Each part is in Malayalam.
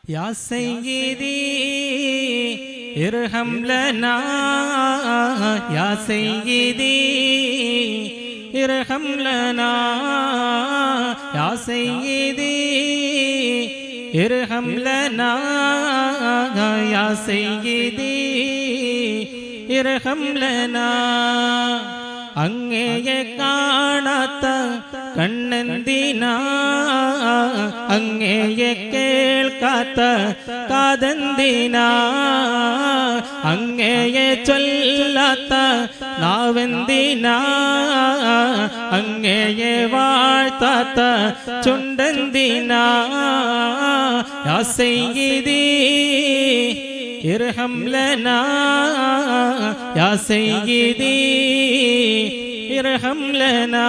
യാ സയ്യിദി ഇർഹം ലനാ യാ സയ്യിദി ഇർഹം ലനാ യാ സയ്യിദി ഇർഹം ലനാ യാ സയ്യിദി ഇർഹം ലനാ അങ്ങയെ കാണാത്ത കണ്ണെന്തിനാ അങ്ങയെ കേൾക്കാത്ത കാതെന്തിനാ അങ്ങയെ ചൊല്ലാത്ത നാവെന്തിനാ അങ്ങയെ വാഴ്ത്താത്ത ചുണ്ടെന്തിനാ യാ സയ്യിദി ഇർഹം ലനാ യാ സയ്യിദി ഇർഹം ലനാ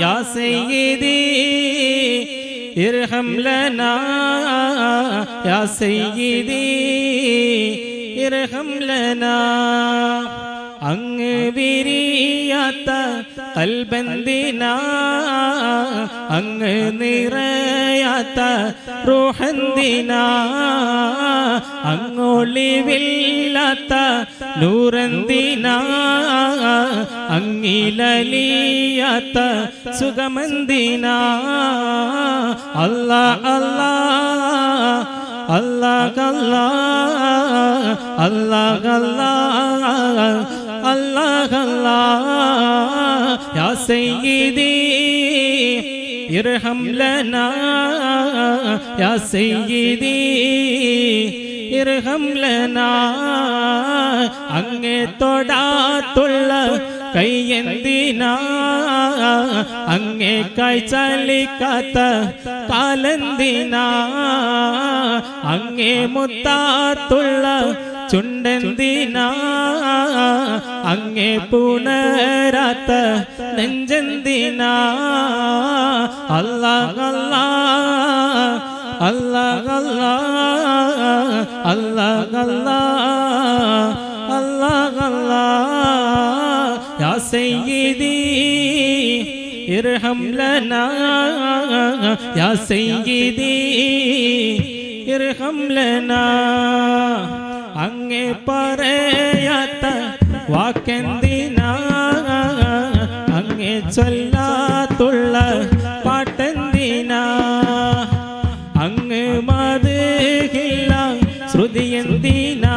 യാ സയ്യിദി ഇർഹം ലനാ യാ സയ്യിദി ഇർഹം ലനാ അങ്ങ് വിരിയാത്ത കൽബെന്തിനാ അങ്ങ് നിറയാത്ത റൂഹെന്തിനാ അങ്ങൊളിവില്ലാത്ത നൂറെന്തിനാ അങ്ങിലലിയാത്ത സുഖമെന്തിനാ അല്ലാ അല്ലാ അല്ലാഹ് അല്ലാഹ് അല്ലാഹ് അല്ലാഹ് അല്ലാഹ് യാ സയ്യിദി ഇർഹം ലനാ യാ സയ്യിദി ഇർഹം ലനാ അങ്ങേ തൊടാത്തുള്ള കൈയെന്തിനാ അങ്ങേ കാഴ്ചലിക്കാത്ത കാലെന്തിനാ അങ്ങേ മുത്താത്തുള്ള ചുണ്ടെന്തിനാ അങ്ങേ പുണരാത്ത നെഞ്ചെന്തിനാ അല്ലാഹ് അല്ലാഹ് അല്ലാഹ് അല്ലാഹ് അല്ലാഹ് അല്ലാഹ് യാ സയ്യിദി ഇർഹം ലനാ യാ സയ്യിദി ഇർഹം ലനാ അങ്ങേ പറയാത്ത വാക്കെന്തിനാ അങ്ങേ ചൊല്ലാത്തുള്ള പാട്ടെന്തിനാ അങ്ങ് മദ്ഹില്ല ശ്രുതിയെന്തിനാ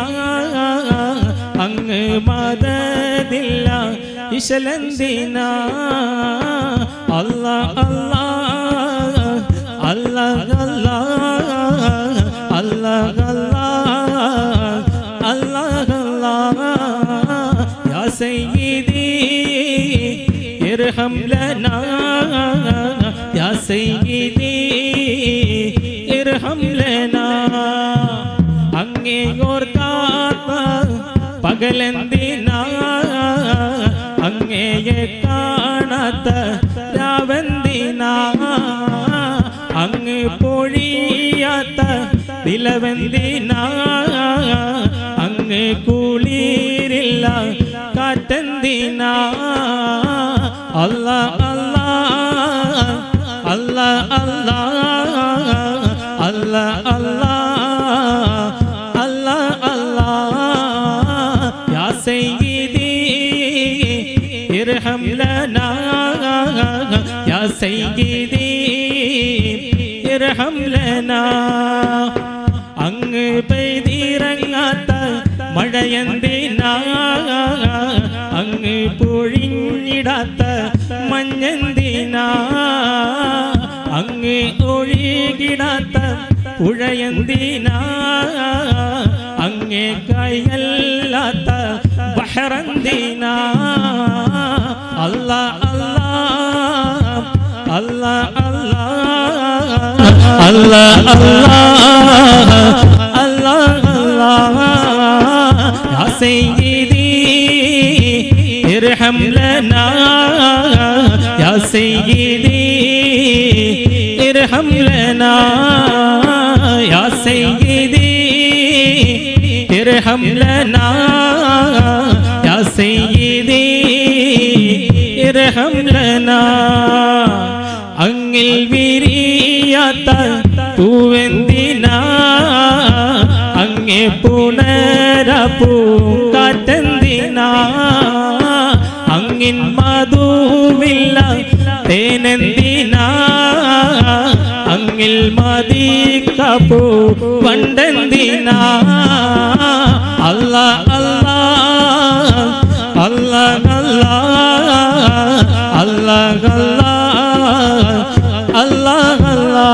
അങ്ങ് മദദില്ല ഇശലെന്തിനാ അല്ലാഹ് അല്ലാഹ് അല്ലാഹ് അല്ലാഹ് അല്ലാഹ് യാ സയ്യിദി ഇർഹം ലനാ യാ സയ്യിദി ഇർഹം ലനാ അങ്ങേ ഓർക്കാത്ത പകലെന്തിനാ അങ്ങയെ കാണാത്ത രാവെന്തിനാ അങ്ങ് പൊഴിയാത്ത നിലവെന്തിനാ അങ്ങ് കുളിരില്ല കാറ്റെന്തിനാ അല്ലാഹ് അല്ലാഹ് അല്ലാഹ് അല്ലാഹ് അല്ലാഹ് അല്ലാഹ് യാ സയ്യിദി ഇർഹം ലനാ യാ സയ്യിദി ഇർഹം ലനാ അങ്ങ് പെയ്തിറങ്ങാത്ത മഴയെന്തിനാ അങ്ങ് പൊഴിഞ്ഞിടാത്ത മഞ്ഞെന്തിനാ അങ്ങ് ഒഴുകിടാത്ത പുഴയെന്തിനാ അങ്ങേ കൈയല്ലാത്ത ബഹറെന്തിനാ അല്ലാഹ് അല്ലാഹ് അല്ലാഹ് അല്ലാഹ് അല്ലാഹ് യാ സയ്യിദി ഇർഹം ലനാ യാ സയ്യിദി ഇർഹം ലനാ യാ സയ്യിദി ഇർഹം ലനാ യാ സയ്യിദി ഇർഹം ലനാ അങ്ങിൽ വിരിയാത്ത പൂവെന്തിനാ പുണരപ്പൂ കാറ്റെന്തിനാ അങ്ങിൻ മധുവില്ല തേനെന്തിനാ അങ്ങിൽ മതിക്കപ്പൂ വണ്ടെന്തിനാ അല്ലാ അല്ലാ അല്ലാ അല്ലാ അല്ലാ അല്ലാ അല്ലാ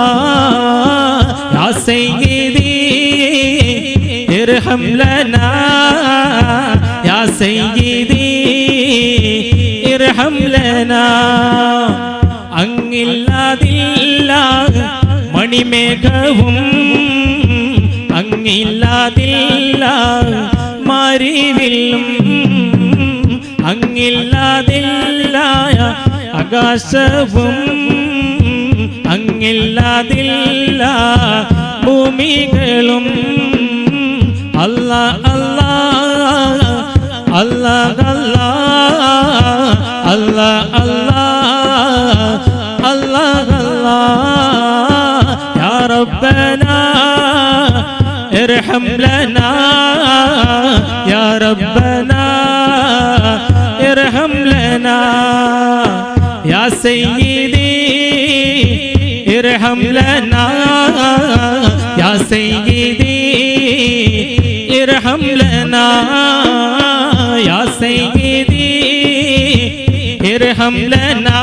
യാ സയ്യിദി ഇർഹം ലനാ യാ സയ്യിദി ഇർഹം ലനാ അങ്ങില്ലാതില്ല മണിമേഘവും അങ്ങില്ലാതില്ല മാരിവില്ലും അങ്ങില്ലാതില്ല ആകാശവും അങ്ങില്ലാതില്ല ഭൂമികളും അല്ലാ അല്ലാ അല്ലാ അല്ലാ അല്ലാ അല്ലാ അല്ലാ യാ റബ്ബനാ ഇർഹം ലനാ യാ റബ്ബനാ ഇർഹം ലനാ യാ സയ്യിദി ഇർഹം ലനാ യാ സയ്യിദി ഇർഹം ലനാ യാ സയ്യിദി ഇർഹം ലനാ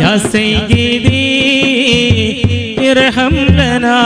യാ സയ്യിദി ഇർഹം ലനാ